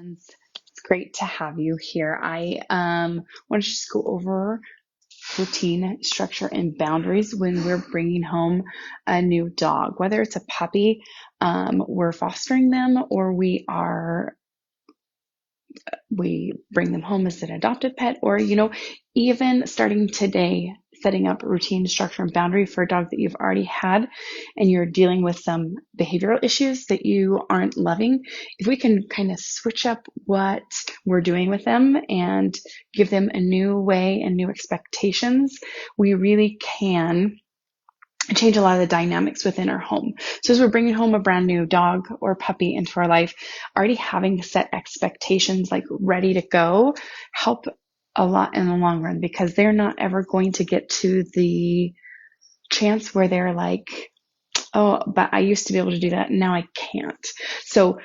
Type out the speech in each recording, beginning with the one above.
friends. It's great to have you here. I want to just go over routine, structure, and boundaries when we're bringing home a new dog, whether it's a puppy, we're fostering them, or we bring them home as an adopted pet, or even starting today, setting up routine, structure, and boundary for a dog that you've already had and you're dealing with some behavioral issues that you aren't loving. If we can kind of switch up what we're doing with them and give them a new way and new expectations, we really can change a lot of the dynamics within our home. So as we're bringing home a brand new dog or puppy into our life, already having set expectations like ready to go help a lot in the long run, because they're not ever going to get to the chance where they're like, oh, but I used to be able to do that, and now I can't. So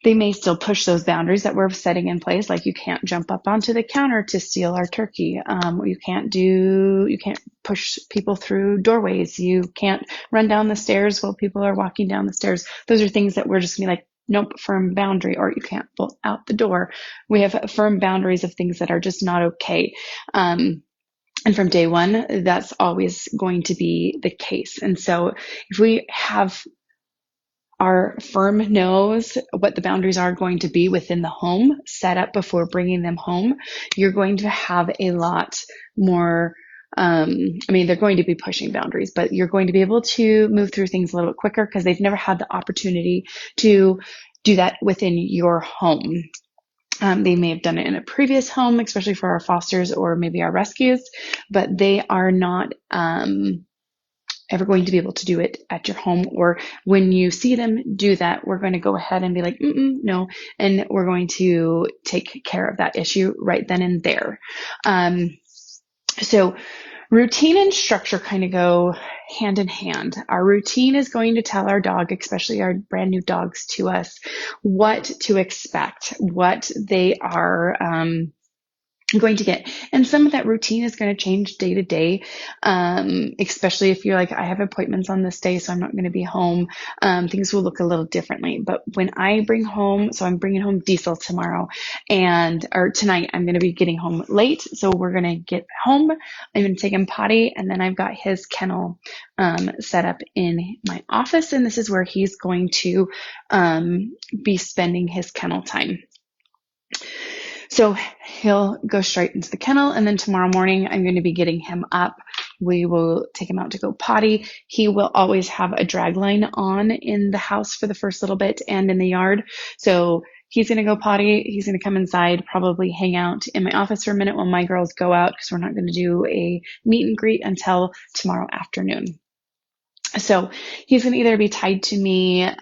they may still push those boundaries that we're setting in place, like you can't jump up onto the counter to steal our turkey. You can't push people through doorways. You can't run down the stairs while people are walking down the stairs. Those are things that we're just gonna be like, nope, firm boundary, or you can't bolt out the door. We have firm boundaries of things that are just not okay. And from day one, that's always going to be the case. And so if we have our firm knows what the boundaries are going to be within the home set up before bringing them home, you're going to have a lot more. They're going to be pushing boundaries, but you're going to be able to move through things a little bit quicker because they've never had the opportunity to do that within your home. They may have done it in a previous home, especially for our fosters or maybe our rescues, but they are not ever going to be able to do it at your home. Or when you see them do that, we're going to go ahead and be like, no, and we're going to take care of that issue right then and there. So routine and structure kind of go hand in hand. Our routine is going to tell our dog, especially our brand new dogs to us, what to expect, what they are going to get. And some of that routine is going to change day to day, especially if you're like, I have appointments on this day, so I'm not going to be home. Things will look a little differently. But when I bring home, so I'm bringing home Diesel tomorrow or tonight, I'm going to be getting home late. So we're going to get home. I'm going to take him potty, and then I've got his kennel set up in my office. And this is where he's going to be spending his kennel time. So he'll go straight into the kennel, and then tomorrow morning I'm going to be getting him up. We will take him out to go potty. He will always have a drag line on in the house for the first little bit and in the yard. So he's going to go potty. He's going to come inside, probably hang out in my office for a minute while my girls go out, because we're not going to do a meet and greet until tomorrow afternoon. So he's going to either be tied to me as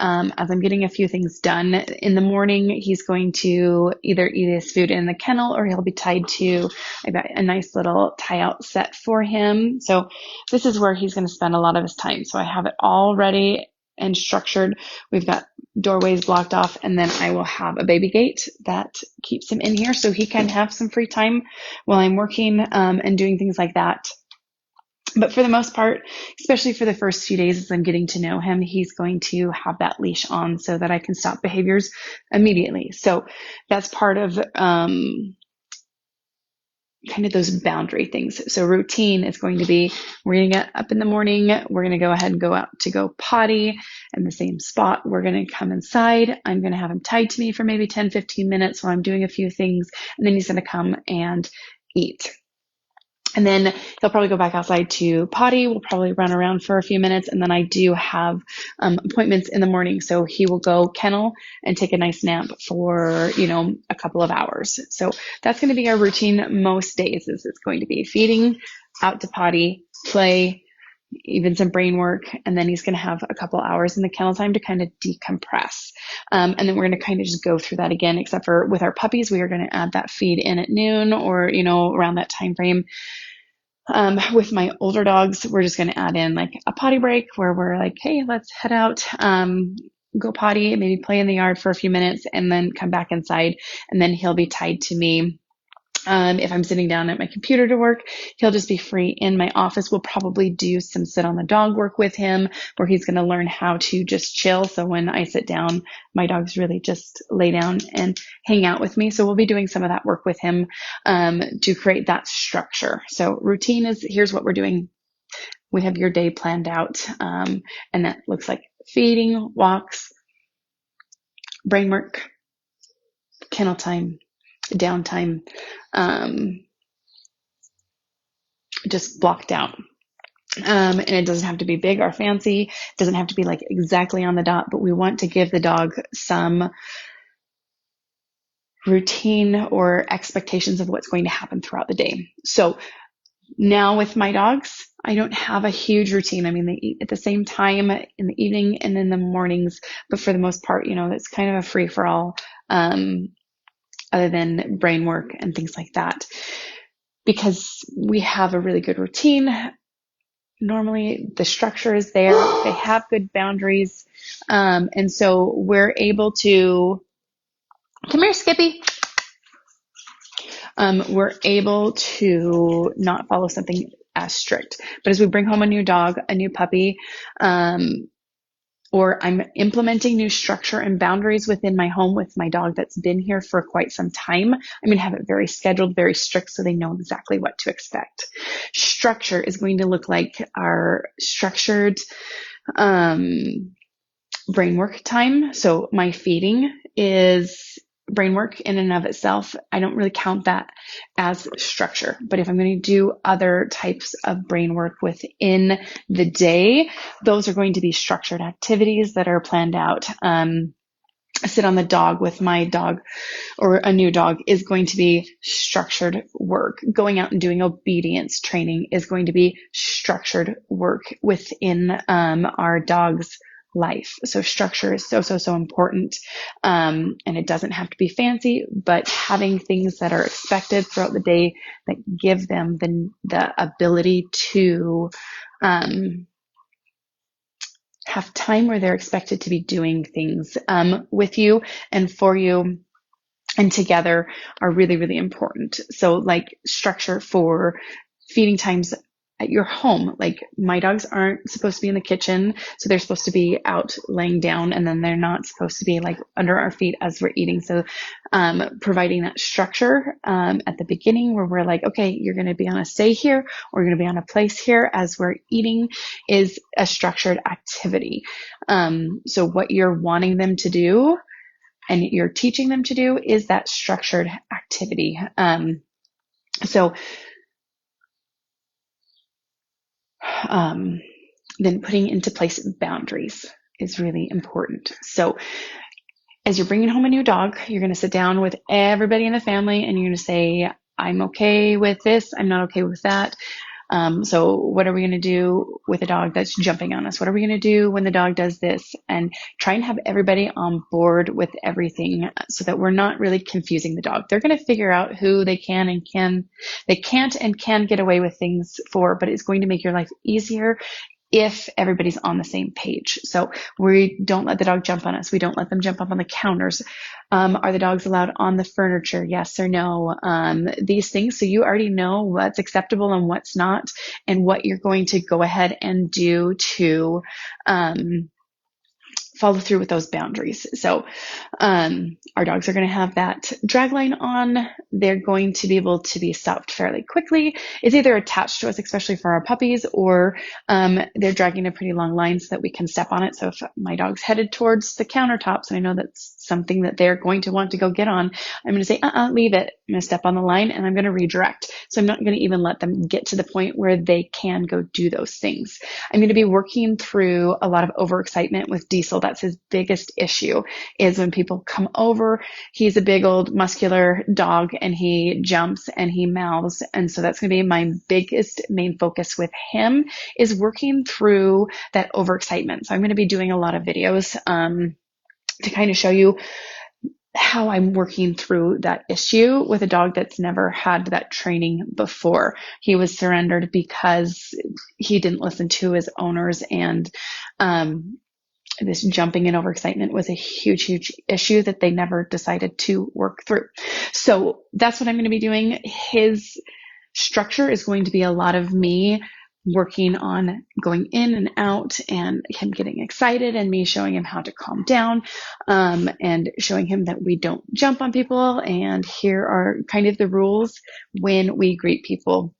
I'm getting a few things done. In the morning, he's going to either eat his food in the kennel, or he'll be tied to, I've got a nice little tie out set for him. So this is where he's going to spend a lot of his time. So I have it all ready and structured. We've got doorways blocked off, and then I will have a baby gate that keeps him in here so he can have some free time while I'm working and doing things like that. But for the most part, especially for the first few days as I'm getting to know him, he's going to have that leash on so that I can stop behaviors immediately. So that's part of kind of those boundary things. So routine is going to be, we're going to get up in the morning, we're going to go ahead and go out to go potty in the same spot. We're going to come inside. I'm going to have him tied to me for maybe 10, 15 minutes while I'm doing a few things. And then he's going to come and eat. And then he'll probably go back outside to potty. We'll probably run around for a few minutes. And then I do have appointments in the morning. So he will go kennel and take a nice nap for, a couple of hours. So that's going to be our routine most days. Is it's going to be feeding, out to potty, play, even some brain work. And then he's going to have a couple hours in the kennel time to kind of decompress. And then we're going to kind of just go through that again, except for with our puppies, we are going to add that feed in at noon or, around that time frame. With my older dogs, we're just going to add in like a potty break where we're like, hey, let's head out, go potty, maybe play in the yard for a few minutes, and then come back inside. And then he'll be tied to me If I'm sitting down at my computer to work, he'll just be free in my office. We'll probably do some sit on the dog work with him where he's going to learn how to just chill. So when I sit down, my dogs really just lay down and hang out with me. So we'll be doing some of that work with him to create that structure. So routine is, here's what we're doing. We have your day planned out. And that looks like feeding, walks, brain work, kennel time, downtime, just blocked out. And it doesn't have to be big or fancy. It doesn't have to be like exactly on the dot, but we want to give the dog some routine or expectations of what's going to happen throughout the day. So now with my dogs, I don't have a huge routine. I mean, they eat at the same time in the evening and in the mornings, but for the most part, it's kind of a free for all, other than brain work and things like that. Because we have a really good routine. Normally the structure is there. They have good boundaries. And so we're able to, come here, Skippy. We're able to not follow something as strict. But as we bring home a new dog, a new puppy, or I'm implementing new structure and boundaries within my home with my dog that's been here for quite some time, I'm going to have it very scheduled, very strict, so they know exactly what to expect. Structure is going to look like our structured brain work time. So my feeding is brain work in and of itself. I don't really count that as structure, but if I'm going to do other types of brain work within the day, those are going to be structured activities that are planned out. Sit on the dog with my dog or a new dog is going to be structured work. Going out and doing obedience training is going to be structured work within our dog's life. So structure is so important. And it doesn't have to be fancy, but having things that are expected throughout the day that give them the ability to have time where they're expected to be doing things with you and for you and together are really, really important. So like structure for feeding times at your home. Like my dogs aren't supposed to be in the kitchen, so they're supposed to be out laying down, and then they're not supposed to be like under our feet as we're eating. So providing that structure at the beginning where we're like, okay, you're going to be on a stay here, or you're going to be on a place here as we're eating is a structured activity. So what you're wanting them to do and you're teaching them to do is that structured activity. Then putting into place boundaries is really important. So as you're bringing home a new dog, you're going to sit down with everybody in the family and you're going to say, I'm okay with this. I'm not okay with that. So what are we going to do with a dog that's jumping on us? What are we going to do when the dog does this? And try and have everybody on board with everything so that we're not really confusing the dog. They're going to figure out who they can't and can get away with things for, but it's going to make your life easier if everybody's on the same page. So we don't let the dog jump on us. We don't let them jump up on the counters. Are the dogs allowed on the furniture? Yes or no? These things. So you already know what's acceptable and what's not, and what you're going to go ahead and do to follow through with those boundaries. So our dogs are going to have that drag line on. They're going to be able to be stopped fairly quickly. It's either attached to us, especially for our puppies, or they're dragging a pretty long line so that we can step on it. So if my dog's headed towards the countertops and I know that's something that they're going to want to go get on, I'm going to say, leave it. I'm going to step on the line and I'm going to redirect. So I'm not going to even let them get to the point where they can go do those things. I'm going to be working through a lot of overexcitement with Diesel. That's his biggest issue, is when people come over. He's a big old muscular dog and he jumps and he mouths. And so that's going to be my biggest main focus with him, is working through that overexcitement. So I'm going to be doing a lot of videos to kind of show you how I'm working through that issue with a dog that's never had that training before. He was surrendered because he didn't listen to his owners, and this jumping and overexcitement was a huge, huge issue that they never decided to work through. So that's what I'm going to be doing. His structure is going to be a lot of me working on going in and out and him getting excited and me showing him how to calm down, and showing him that we don't jump on people. And here are kind of the rules when we greet people.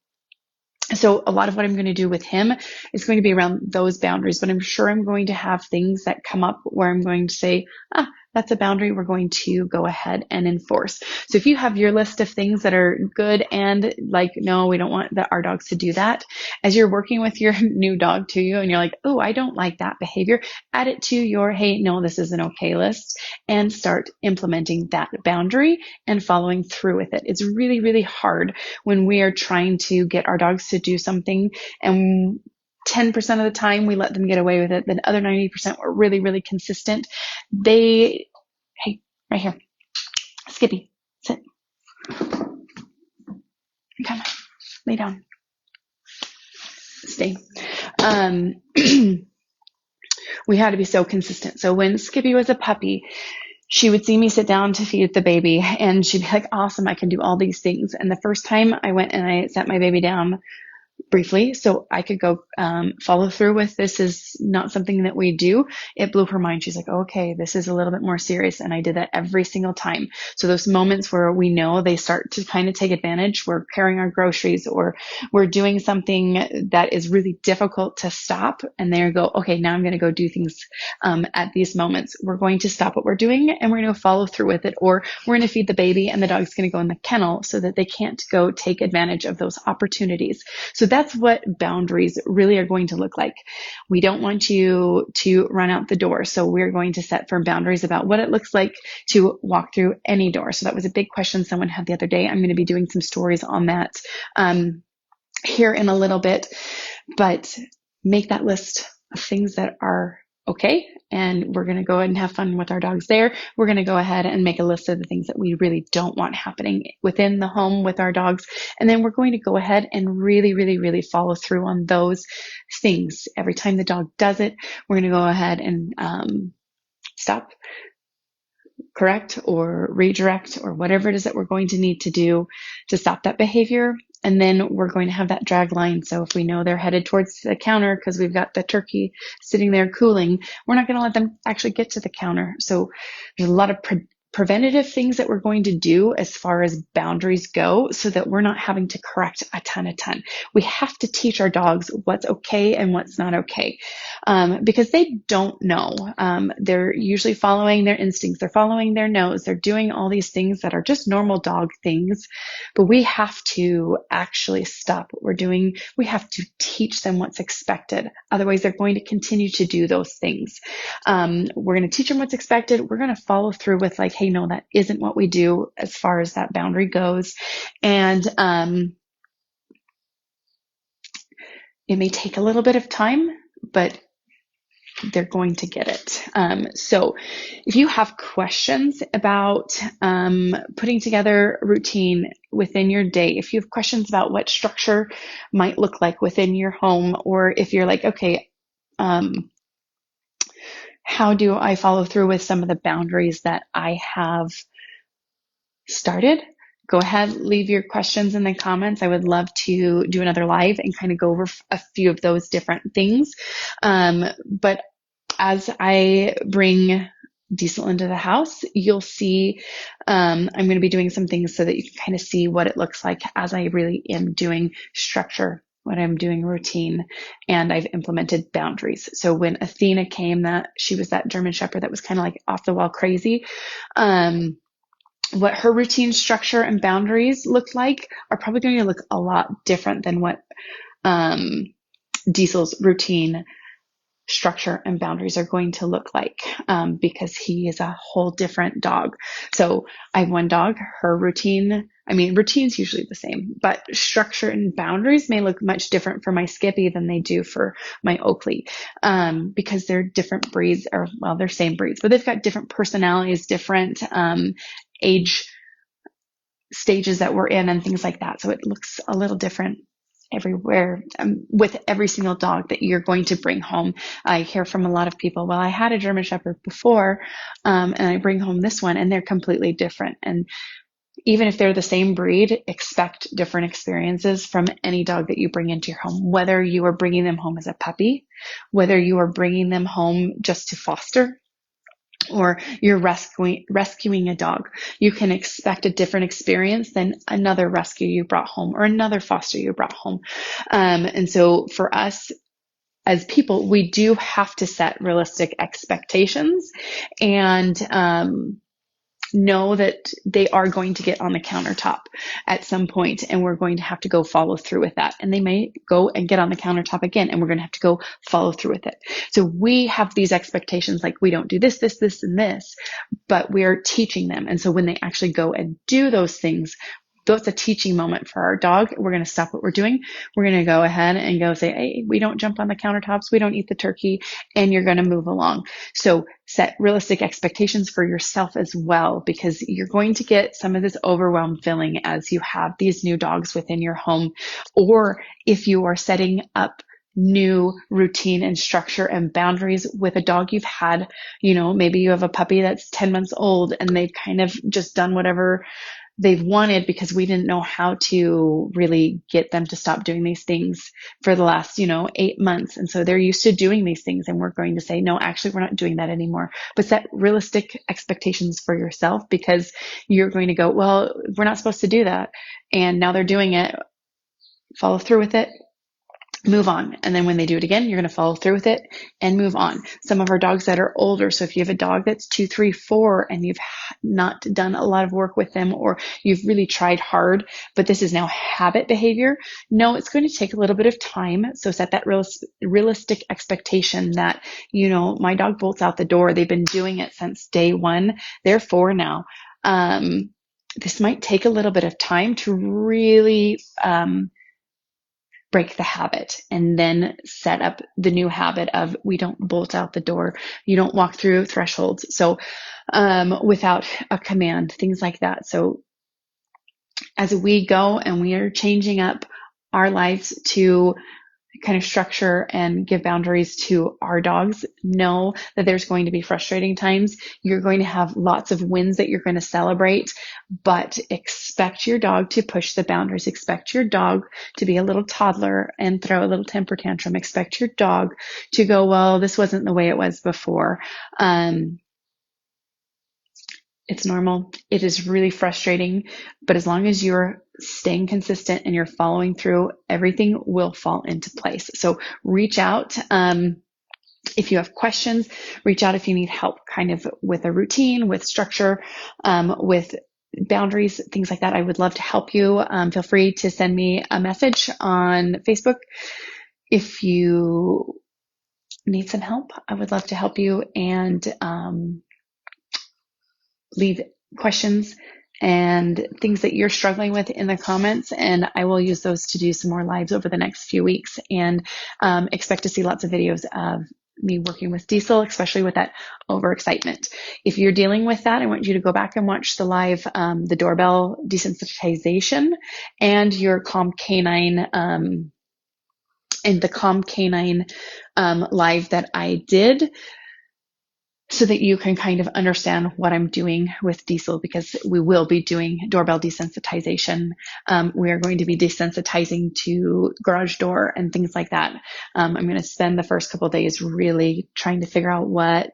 So a lot of what I'm going to do with him is going to be around those boundaries, but I'm sure I'm going to have things that come up where I'm going to say, that's a boundary we're going to go ahead and enforce. So if you have your list of things that are good and like, no, we don't want our dogs to do that, as you're working with your new dog to you and you're like, oh, I don't like that behavior, add it to your, hey, no, this isn't okay list, and start implementing that boundary and following through with it. It's really, really hard when we are trying to get our dogs to do something and 10% of the time we let them get away with it. Then other 90% were really, really consistent. Hey, right here. Skippy, sit. Come, lay down. Stay. We had to be so consistent. So when Skippy was a puppy, she would see me sit down to feed the baby and she'd be like, awesome, I can do all these things. And the first time I went and I sat my baby down briefly so I could go follow through with, this is not something that we do. It blew her mind. She's like, okay, this is a little bit more serious. And I did that every single time. So those moments where we know they start to kind of take advantage, we're carrying our groceries or we're doing something that is really difficult to stop, and they go, okay, now I'm going to go do things at these moments. We're going to stop what we're doing and we're going to follow through with it, or we're going to feed the baby and the dog's going to go in the kennel so that they can't go take advantage of those opportunities. So that's what boundaries really are going to look like. We don't want you to run out the door. So we're going to set firm boundaries about what it looks like to walk through any door. So that was a big question someone had the other day. I'm going to be doing some stories on that here in a little bit, but make that list of things that are okay. And we're going to go ahead and have fun with our dogs there. We're going to go ahead and make a list of the things that we really don't want happening within the home with our dogs. And then we're going to go ahead and really, really, really follow through on those things. Every time the dog does it, we're going to go ahead and stop, correct, or redirect, or whatever it is that we're going to need to do to stop that behavior. And then we're going to have that drag line. So if we know they're headed towards the counter because we've got the turkey sitting there cooling, we're not going to let them actually get to the counter. So there's a lot of preventative things that we're going to do as far as boundaries go so that we're not having to correct a ton. We have to teach our dogs what's okay and what's not okay, because they don't know. They're usually following their instincts. They're following their nose. They're doing all these things that are just normal dog things, but we have to actually stop what we're doing. We have to teach them what's expected. Otherwise, they're going to continue to do those things. We're going to teach them what's expected. We're going to follow through with like, hey, no, that isn't what we do as far as that boundary goes. And it may take a little bit of time, but they're going to get it. So if you have questions about putting together a routine within your day, if you have questions about what structure might look like within your home, or if you're like, okay, how do I follow through with some of the boundaries that I have started? Go ahead, leave your questions in the comments. I would love to do another live and kind of go over a few of those different things. But as I bring Diesel into the house, you'll see I'm going to be doing some things so that you can kind of see what it looks like as I really am doing structure, when I'm doing routine, and I've implemented boundaries. So when Athena came, she was that German Shepherd that was kind of like off the wall crazy. What her routine structure and boundaries look like are probably going to look a lot different than what Diesel's routine structure and boundaries are going to look like, because he is a whole different dog. So I have one dog, her routine, routine's usually the same, but structure and boundaries may look much different for my Skippy than they do for my Oakley, because they're different breeds, or well, they're same breeds, but they've got different personalities, different age stages that we're in and things like that. So it looks a little different everywhere, with every single dog that you're going to bring home. I hear from a lot of people, well, I had a German Shepherd before, and I bring home this one and they're completely different. And even if they're the same breed, expect different experiences from any dog that you bring into your home, whether you are bringing them home as a puppy, whether you are bringing them home just to foster, or you're rescuing a dog. You can expect a different experience than another rescue you brought home or another foster you brought home. And so for us as people, we do have to set realistic expectations and know that they are going to get on the countertop at some point, and we're going to have to go follow through with that. And they may go and get on the countertop again, and we're going to have to go follow through with it. So we have these expectations, like we don't do this, this, this, and this, but we're teaching them. And so when they actually go and do those things, that's a teaching moment for our dog. We're going to stop what we're doing. We're going to go ahead and go say, hey, we don't jump on the countertops. We don't eat the turkey, and you're going to move along. So set realistic expectations for yourself as well, because you're going to get some of this overwhelmed feeling as you have these new dogs within your home, or if you are setting up new routine and structure and boundaries with a dog you've had. Maybe you have a puppy that's 10 months old and they've kind of just done whatever they've wanted because we didn't know how to really get them to stop doing these things for the last, 8 months. And so they're used to doing these things, and we're going to say, no, actually, we're not doing that anymore. But set realistic expectations for yourself, because you're going to go, well, we're not supposed to do that. And now they're doing it. Follow through with it. Move on. And then when they do it again, you're going to follow through with it and move on. Some of our dogs that are older, so if you have a dog that's 2, 3, 4, and you've not done a lot of work with them, or you've really tried hard, but this is now habit behavior, no, it's going to take a little bit of time. So set that realistic expectation that, my dog bolts out the door. They've been doing it since day one. They're 4 now. This might take a little bit of time to really, break the habit, and then set up the new habit of, we don't bolt out the door. You don't walk through thresholds. So, without a command, things like that. So as we go and we are changing up our lives to kind of structure and give boundaries to our dogs, know that there's going to be frustrating times. You're going to have lots of wins that you're going to celebrate, but expect your dog to push the boundaries. Expect your dog to be a little toddler and throw a little temper tantrum. Expect your dog to go, well, this wasn't the way it was before. It's normal. It is really frustrating, but as long as you're staying consistent and you're following through, everything will fall into place. So reach out. If you have questions, reach out if you need help kind of with a routine, with structure, with boundaries, things like that. I would love to help you. Feel free to send me a message on Facebook. If you need some help, I would love to help you, and leave questions and things that you're struggling with in the comments, and I will use those to do some more lives over the next few weeks, and expect to see lots of videos of me working with Diesel, especially with that overexcitement. If you're dealing with that, I want you to go back and watch the live, the doorbell desensitization, and your Calm Canine, and the Calm Canine live that I did, so that you can kind of understand what I'm doing with Diesel, because we will be doing doorbell desensitization. We are going to be desensitizing to garage door and things like that. I'm going to spend the first couple of days really trying to figure out what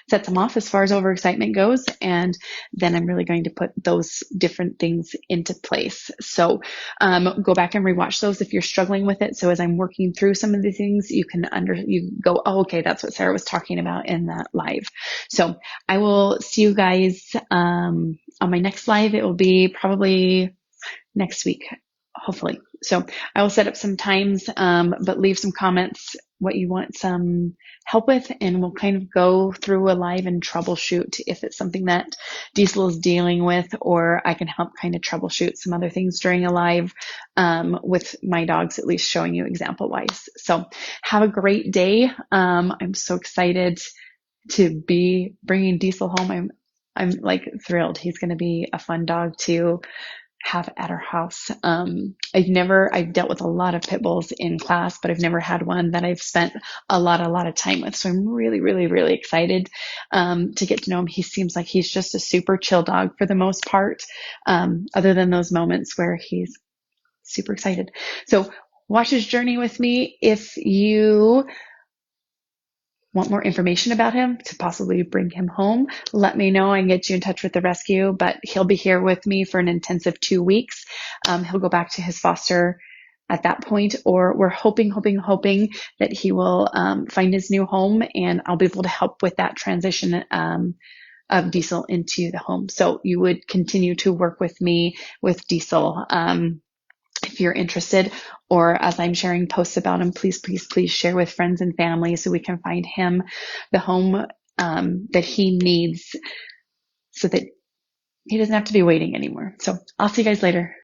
sets them off as far as overexcitement goes, and then I'm really going to put those different things into place. So go back and rewatch those if you're struggling with it. So as I'm working through some of the things, you go, oh, okay, that's what Sarah was talking about in that live. So I will see you guys on my next live. It will be probably next week, hopefully. So I will set up some times, but leave some comments what you want some help with, and we'll kind of go through a live and troubleshoot if it's something that Diesel is dealing with, or I can help kind of troubleshoot some other things during a live with my dogs, at least showing you example wise. So have a great day. I'm so excited to be bringing Diesel home. I'm like thrilled. He's going to be a fun dog to have at our house. I've dealt with a lot of pit bulls in class, but I've never had one that I've spent a lot of time with. So I'm really, really, really excited to get to know him. He seems like he's just a super chill dog for the most part, other than those moments where he's super excited. So watch his journey with me. If you want more information about him to possibly bring him home, let me know. I can get you in touch with the rescue, but he'll be here with me for an intensive 2 weeks. He'll go back to his foster at that point, or we're hoping that he will find his new home, and I'll be able to help with that transition of Diesel into the home. So you would continue to work with me with Diesel. If you're interested, or as I'm sharing posts about him, please, please, please share with friends and family so we can find him the home that he needs so that he doesn't have to be waiting anymore. So I'll see you guys later.